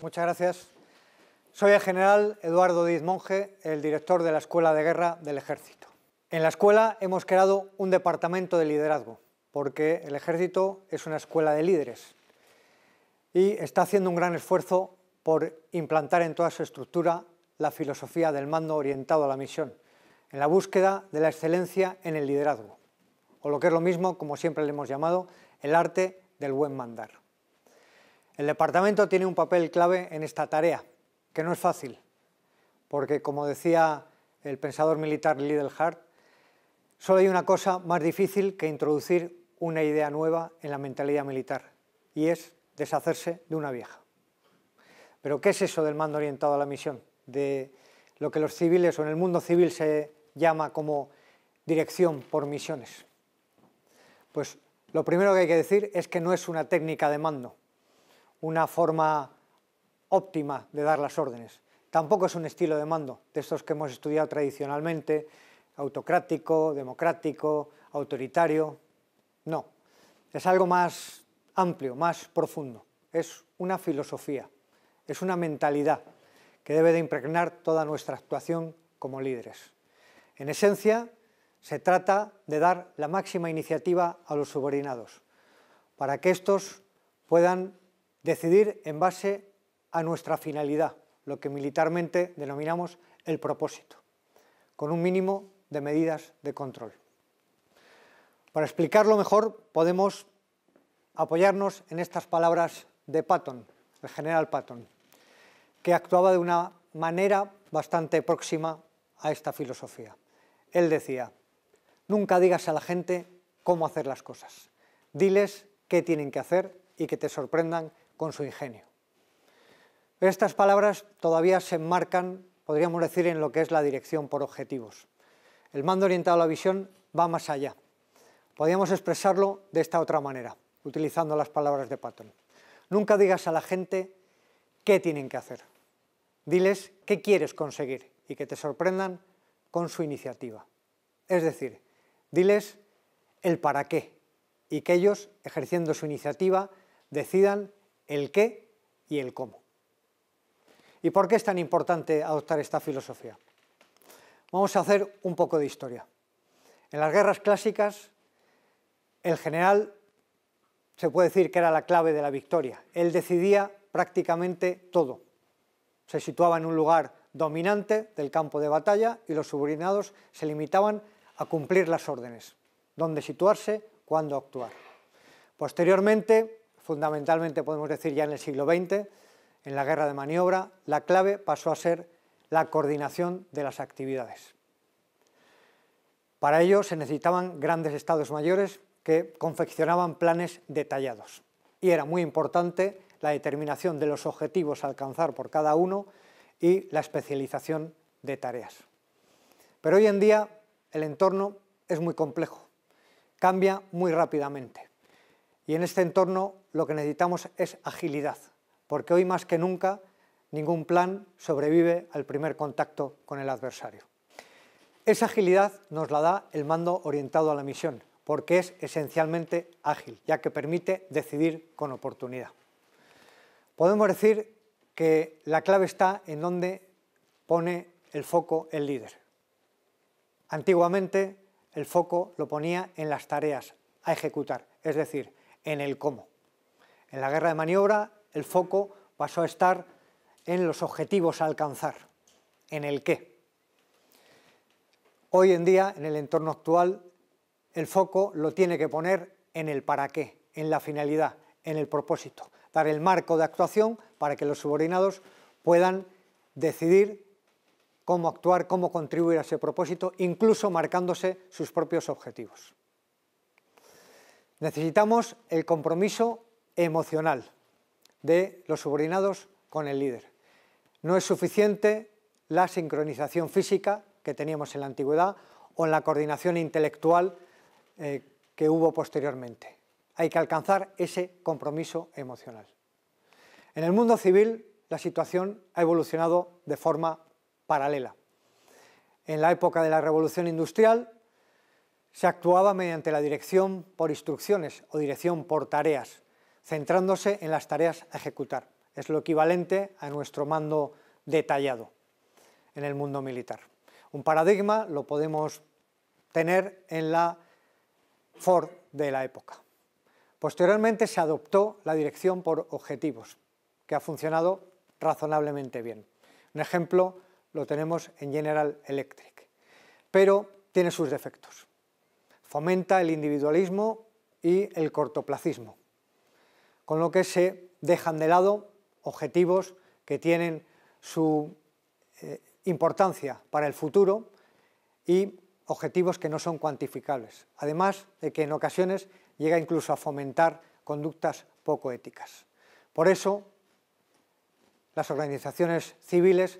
Muchas gracias. Soy el general Eduardo Díez Monge, el director de la Escuela de Guerra del Ejército. En la escuela hemos creado un departamento de liderazgo, porque el Ejército es una escuela de líderes y está haciendo un gran esfuerzo por implantar en toda su estructura la filosofía del mando orientado a la misión, en la búsqueda de la excelencia en el liderazgo, o lo que es lo mismo, como siempre le hemos llamado, el arte del buen mandar. El departamento tiene un papel clave en esta tarea, que no es fácil, porque, como decía el pensador militar Liddell-Hart, solo hay una cosa más difícil que introducir una idea nueva en la mentalidad militar, y es deshacerse de una vieja. Pero, ¿qué es eso del mando orientado a la misión? De lo que los civiles o en el mundo civil se llama como dirección por misiones. Pues lo primero que hay que decir es que no es una técnica de mando, una forma óptima de dar las órdenes. Tampoco es un estilo de mando, de estos que hemos estudiado tradicionalmente, autocrático, democrático, autoritario. No, es algo más amplio, más profundo. Es una filosofía, es una mentalidad que debe de impregnar toda nuestra actuación como líderes. En esencia, se trata de dar la máxima iniciativa a los subordinados, para que éstos puedan decidir en base a nuestra finalidad, lo que militarmente denominamos el propósito, con un mínimo de medidas de control. Para explicarlo mejor, podemos apoyarnos en estas palabras de Patton, el general Patton, que actuaba de una manera bastante próxima a esta filosofía. Él decía: nunca digas a la gente cómo hacer las cosas, diles qué tienen que hacer y que te sorprendan con su ingenio. Estas palabras todavía se enmarcan, podríamos decir, en lo que es la dirección por objetivos. El mando orientado a la visión va más allá. Podríamos expresarlo de esta otra manera, utilizando las palabras de Patton. Nunca digas a la gente qué tienen que hacer. Diles qué quieres conseguir y que te sorprendan con su iniciativa. Es decir, diles el para qué y que ellos, ejerciendo su iniciativa, decidan el qué y el cómo. ¿Y por qué es tan importante adoptar esta filosofía? Vamos a hacer un poco de historia. En las guerras clásicas, el general se puede decir que era la clave de la victoria. Él decidía prácticamente todo. Se situaba en un lugar dominante del campo de batalla y los subordinados se limitaban a cumplir las órdenes, dónde situarse, cuándo actuar. Posteriormente, fundamentalmente podemos decir ya en el siglo XX, en la guerra de maniobra, la clave pasó a ser la coordinación de las actividades. Para ello se necesitaban grandes estados mayores que confeccionaban planes detallados y era muy importante la determinación de los objetivos a alcanzar por cada uno y la especialización de tareas. Pero hoy en día el entorno es muy complejo, cambia muy rápidamente y en este entorno lo que necesitamos es agilidad, porque hoy más que nunca ningún plan sobrevive al primer contacto con el adversario. Esa agilidad nos la da el mando orientado a la misión, porque es esencialmente ágil, ya que permite decidir con oportunidad. Podemos decir que la clave está en donde pone el foco el líder. Antiguamente el foco lo ponía en las tareas a ejecutar, es decir, en el cómo. En la guerra de maniobra el foco pasó a estar en los objetivos a alcanzar, en el qué. Hoy en día, en el entorno actual, el foco lo tiene que poner en el para qué, en la finalidad, en el propósito, dar el marco de actuación para que los subordinados puedan decidir cómo actuar, cómo contribuir a ese propósito, incluso marcándose sus propios objetivos. Necesitamos el compromiso emocional de los subordinados con el líder. No es suficiente la sincronización física que teníamos en la antigüedad o en la coordinación intelectual que hubo posteriormente. Hay que alcanzar ese compromiso emocional. En el mundo civil la situación ha evolucionado de forma paralela. En la época de la Revolución Industrial se actuaba mediante la dirección por instrucciones o dirección por tareas, centrándose en las tareas a ejecutar. es lo equivalente a nuestro mando detallado en el mundo militar. Un paradigma lo podemos tener en la Ford de la época. Posteriormente se adoptó la dirección por objetivos, que ha funcionado razonablemente bien. Un ejemplo lo tenemos en General Electric, pero tiene sus defectos. Fomenta el individualismo y el cortoplacismo, con lo que se dejan de lado objetivos que tienen su importancia para el futuro y objetivos que no son cuantificables, además de que en ocasiones llega incluso a fomentar conductas poco éticas. Por eso, las organizaciones civiles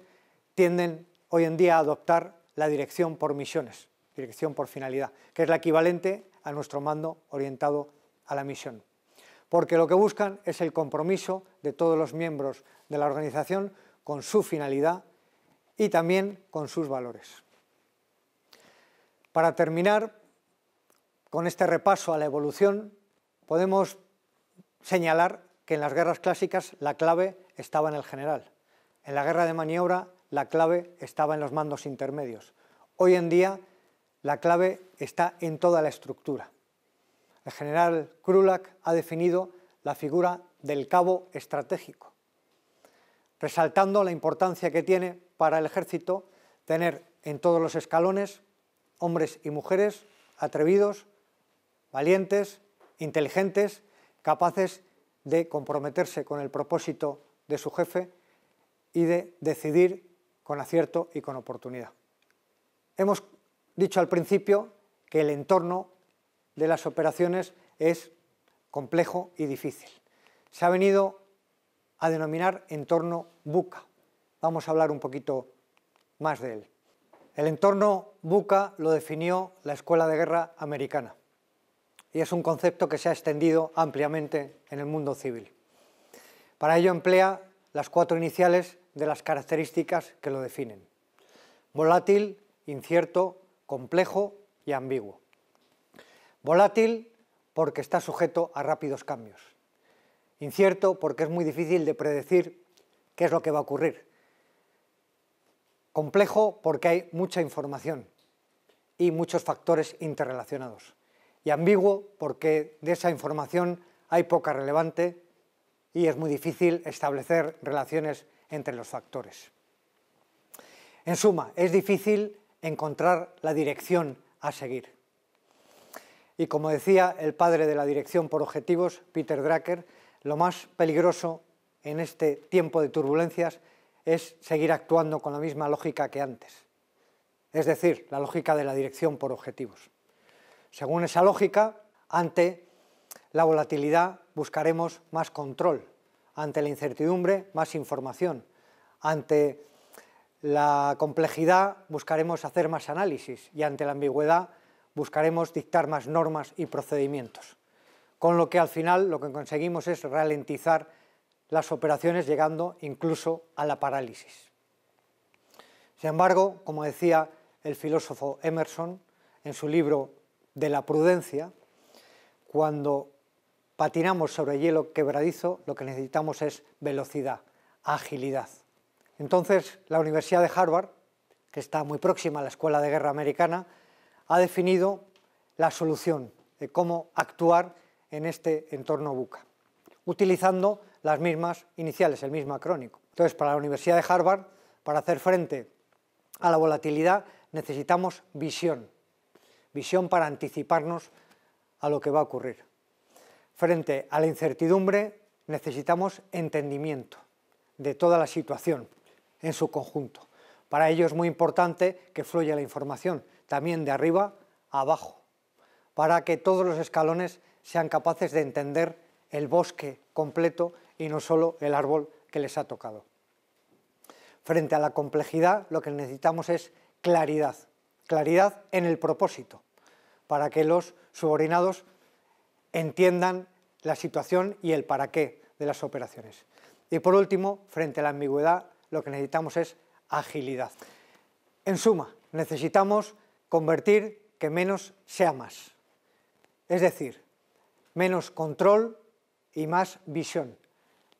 tienden hoy en día a adoptar la dirección por misiones, dirección por finalidad, que es la equivalente a nuestro mando orientado a la misión. Porque lo que buscan es el compromiso de todos los miembros de la organización con su finalidad y también con sus valores. Para terminar con este repaso a la evolución, podemos señalar que en las guerras clásicas la clave estaba en el general. En la guerra de maniobra la clave estaba en los mandos intermedios. Hoy en día la clave está en toda la estructura. El general Krulak ha definido la figura del cabo estratégico, resaltando la importancia que tiene para el ejército tener en todos los escalones hombres y mujeres atrevidos, valientes, inteligentes, capaces de comprometerse con el propósito de su jefe y de decidir con acierto y con oportunidad. Hemos dicho al principio que el entorno de las operaciones es complejo y difícil. Se ha venido a denominar entorno VUCA. Vamos a hablar un poquito más de él. El entorno VUCA lo definió la Escuela de Guerra Americana y es un concepto que se ha extendido ampliamente en el mundo civil. Para ello emplea las 4 iniciales de las características que lo definen: volátil, incierto, complejo y ambiguo. Volátil porque está sujeto a rápidos cambios. Incierto porque es muy difícil de predecir qué es lo que va a ocurrir. Complejo porque hay mucha información y muchos factores interrelacionados. Y ambiguo porque de esa información hay poca relevante y es muy difícil establecer relaciones entre los factores. En suma, es difícil encontrar la dirección a seguir. Y como decía el padre de la dirección por objetivos, Peter Drucker, lo más peligroso en este tiempo de turbulencias es seguir actuando con la misma lógica que antes, es decir, la lógica de la dirección por objetivos. Según esa lógica, ante la volatilidad buscaremos más control, ante la incertidumbre más información, ante la complejidad buscaremos hacer más análisis y ante la ambigüedad buscaremos dictar más normas y procedimientos, con lo que al final lo que conseguimos es ralentizar las operaciones llegando incluso a la parálisis. Sin embargo, como decía el filósofo Emerson en su libro De la prudencia, cuando patinamos sobre hielo quebradizo lo que necesitamos es velocidad, agilidad. Entonces la Universidad de Harvard, que está muy próxima a la Escuela de Guerra Americana, ha definido la solución de cómo actuar en este entorno VUCA, utilizando las mismas iniciales, el mismo acrónimo. Entonces, para la Universidad de Harvard, para hacer frente a la volatilidad, necesitamos visión, visión para anticiparnos a lo que va a ocurrir. Frente a la incertidumbre, necesitamos entendimiento de toda la situación en su conjunto. Para ello es muy importante que fluya la información, también de arriba a abajo, para que todos los escalones sean capaces de entender el bosque completo y no solo el árbol que les ha tocado. Frente a la complejidad, lo que necesitamos es claridad, claridad en el propósito, para que los subordinados entiendan la situación y el para qué de las operaciones. Y por último, frente a la ambigüedad, lo que necesitamos es agilidad. En suma, necesitamos convertir que menos sea más, es decir, menos control y más visión,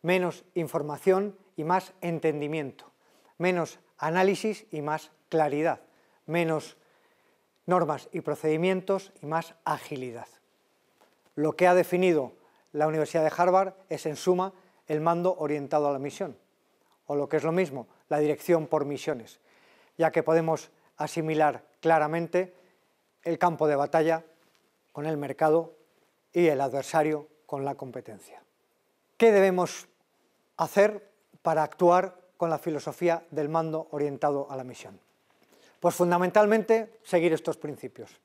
menos información y más entendimiento, menos análisis y más claridad, menos normas y procedimientos y más agilidad. Lo que ha definido la Universidad de Harvard es, en suma, el mando orientado a la misión, o lo que es lo mismo, la dirección por misiones, ya que podemos asimilar claramente el campo de batalla con el mercado y el adversario con la competencia. ¿Qué debemos hacer para actuar con la filosofía del mando orientado a la misión? Pues fundamentalmente seguir estos principios.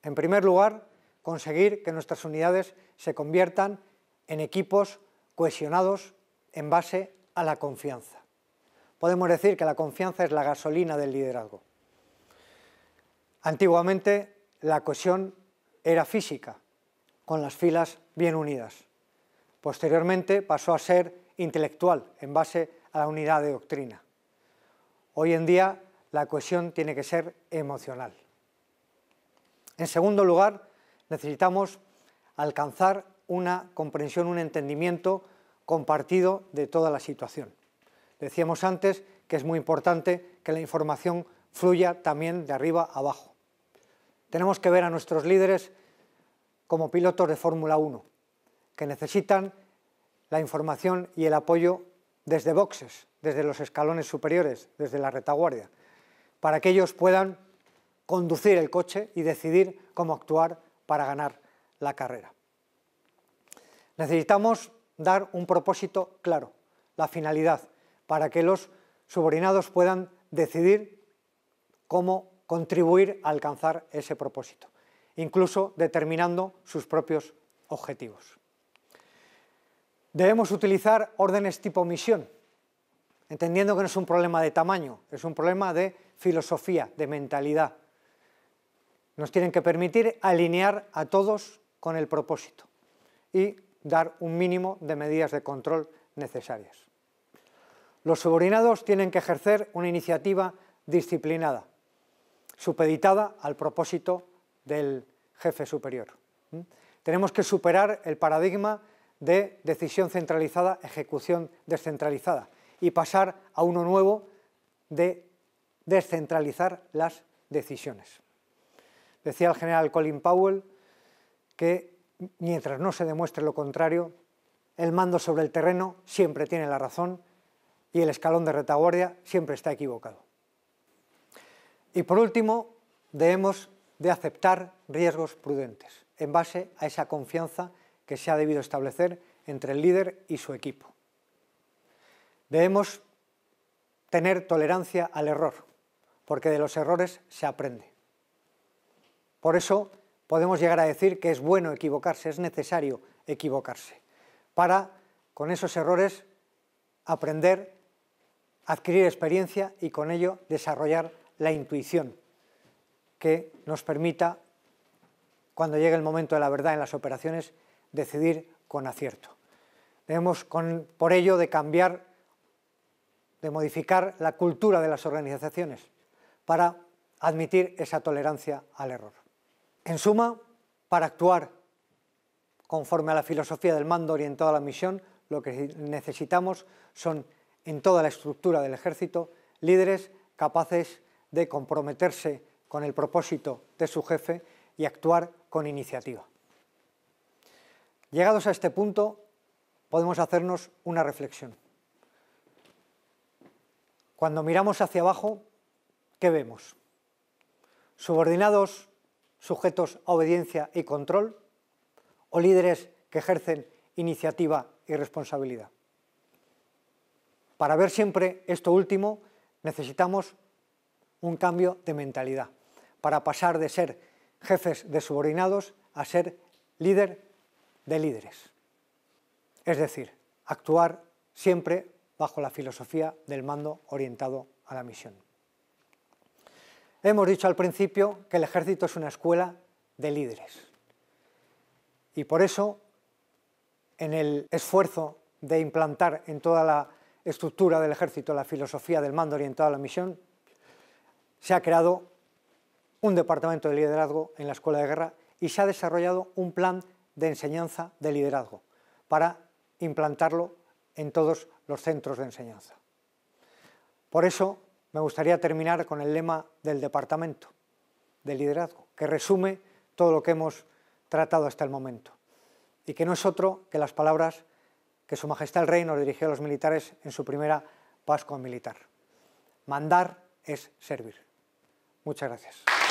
En primer lugar, conseguir que nuestras unidades se conviertan en equipos cohesionados en base a la confianza. Podemos decir que la confianza es la gasolina del liderazgo. Antiguamente la cohesión era física, con las filas bien unidas. Posteriormente pasó a ser intelectual, en base a la unidad de doctrina. Hoy en día la cohesión tiene que ser emocional. En segundo lugar, necesitamos alcanzar una comprensión, un entendimiento compartido de toda la situación. Decíamos antes que es muy importante que la información fluya también de arriba a abajo. Tenemos que ver a nuestros líderes como pilotos de Fórmula 1, que necesitan la información y el apoyo desde boxes, desde los escalones superiores, desde la retaguardia, para que ellos puedan conducir el coche y decidir cómo actuar para ganar la carrera. Necesitamos dar un propósito claro, la finalidad, para que los subordinados puedan decidir cómo contribuir a alcanzar ese propósito, incluso determinando sus propios objetivos. Debemos utilizar órdenes tipo misión, entendiendo que no es un problema de tamaño, es un problema de filosofía, de mentalidad. Nos tienen que permitir alinear a todos con el propósito y dar un mínimo de medidas de control necesarias. Los subordinados tienen que ejercer una iniciativa disciplinada, supeditada al propósito del jefe superior. Tenemos que superar el paradigma de decisión centralizada, ejecución descentralizada y pasar a uno nuevo de descentralizar las decisiones. Decía el general Colin Powell que mientras no se demuestre lo contrario, el mando sobre el terreno siempre tiene la razón y el escalón de retaguardia siempre está equivocado. Y por último, debemos de aceptar riesgos prudentes en base a esa confianza que se ha debido establecer entre el líder y su equipo. Debemos tener tolerancia al error, porque de los errores se aprende. Por eso podemos llegar a decir que es bueno equivocarse, es necesario equivocarse, para con esos errores aprender, adquirir experiencia y con ello desarrollar la intuición que nos permita, cuando llegue el momento de la verdad en las operaciones, decidir con acierto. Debemos por ello de cambiar, de modificar la cultura de las organizaciones para admitir esa tolerancia al error. En suma, para actuar conforme a la filosofía del mando orientado a la misión, lo que necesitamos son, en toda la estructura del ejército, líderes capaces de comprometerse con el propósito de su jefe y actuar con iniciativa. Llegados a este punto, podemos hacernos una reflexión. Cuando miramos hacia abajo, ¿qué vemos? ¿Subordinados sujetos a obediencia y control o líderes que ejercen iniciativa y responsabilidad? Para ver siempre esto último necesitamos un cambio de mentalidad, para pasar de ser jefes de subordinados a ser líder de líderes. Es decir, actuar siempre bajo la filosofía del mando orientado a la misión. Hemos dicho al principio que el ejército es una escuela de líderes y por eso en el esfuerzo de implantar en toda la estructura del ejército la filosofía del mando orientado a la misión se ha creado un departamento de liderazgo en la Escuela de Guerra y se ha desarrollado un plan de enseñanza de liderazgo para implantarlo en todos los centros de enseñanza. Por eso me gustaría terminar con el lema del Departamento de Liderazgo, que resume todo lo que hemos tratado hasta el momento, y que no es otro que las palabras que Su Majestad el Rey nos dirigió a los militares en su primera Pascua militar. Mandar es servir. Muchas gracias.